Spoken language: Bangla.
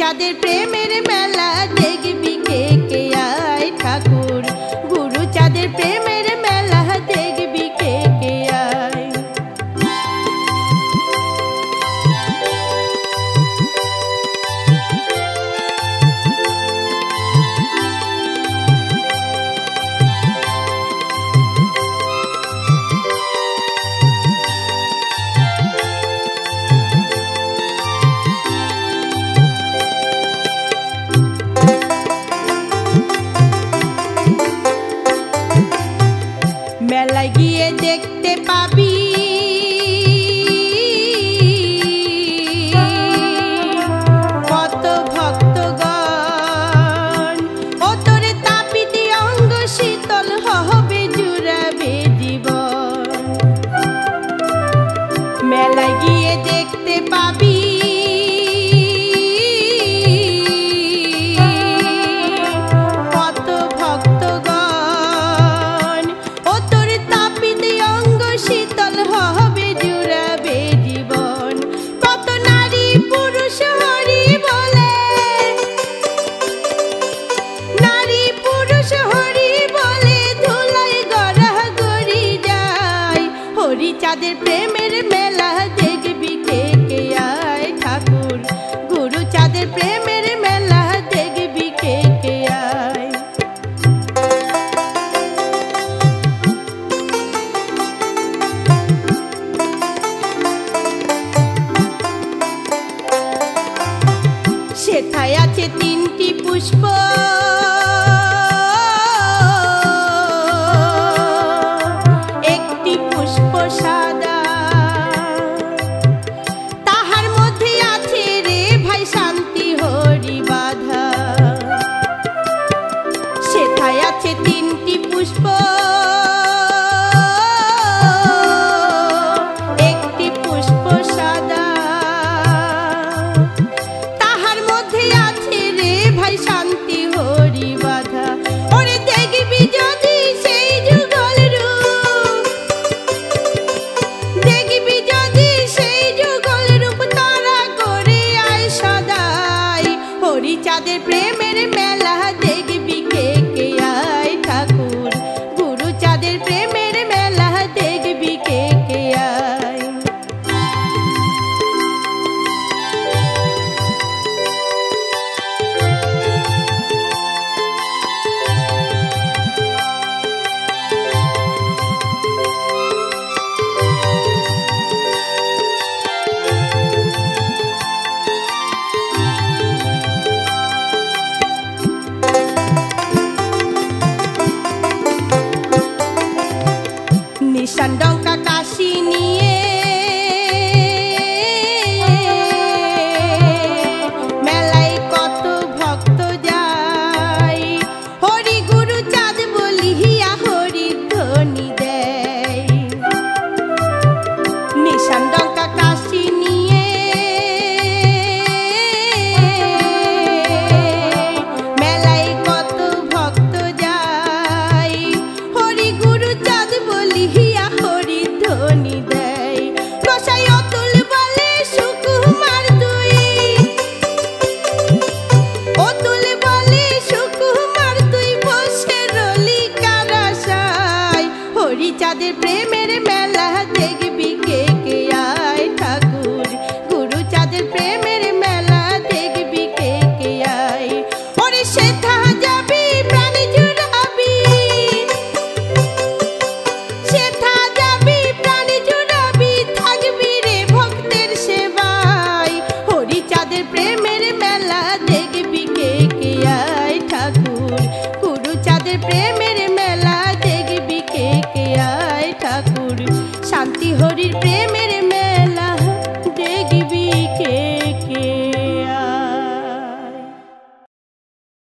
চাঁদের প্রেমের মেলা দেখবি কে কে আয় ঠাকুর, গুরু চাঁদের প্রেমের মেলা দেখবি কে কে আয়। মেলায় গিয়ে দেখতে পাবি কত ভক্তগণ, ও তোর তাপিতে অঙ্গ শীতল হবে জুড়াবে জীবন। মেলায় গিয়ে দেখতে পাবি চাঁদের প্রেমের মেলা দেখবি কে কে আয় ঠাকুর, গুরু চাঁদের প্রেমের মেলা দেখবি কে কে আয়। সেথায় আছে তিনটি পুষ্প, একটি পুষ্প সাদা, তাহার মধ্যে আছে রে ভাই শান্তি হরি বাধা। সেথায় আছে তিনটি পুষ্প, একটি পুষ্প সাদা, তাহার মধ্যে আছে রে ভাই শান্তি হরি বাধা। ওরে দেখবি যদি সেই যুগল রূপ, দেখবি যদি সেই যুগল রূপ তারা করে আয় সদাই। হরি চাঁদের প্রেমের মেলা দেখবি কে কে আয় ঠাকুর, গুরু চাঁদের প্রেমের মেলা দেখবি কে কে আয়। শান্তি হরির প্রেমের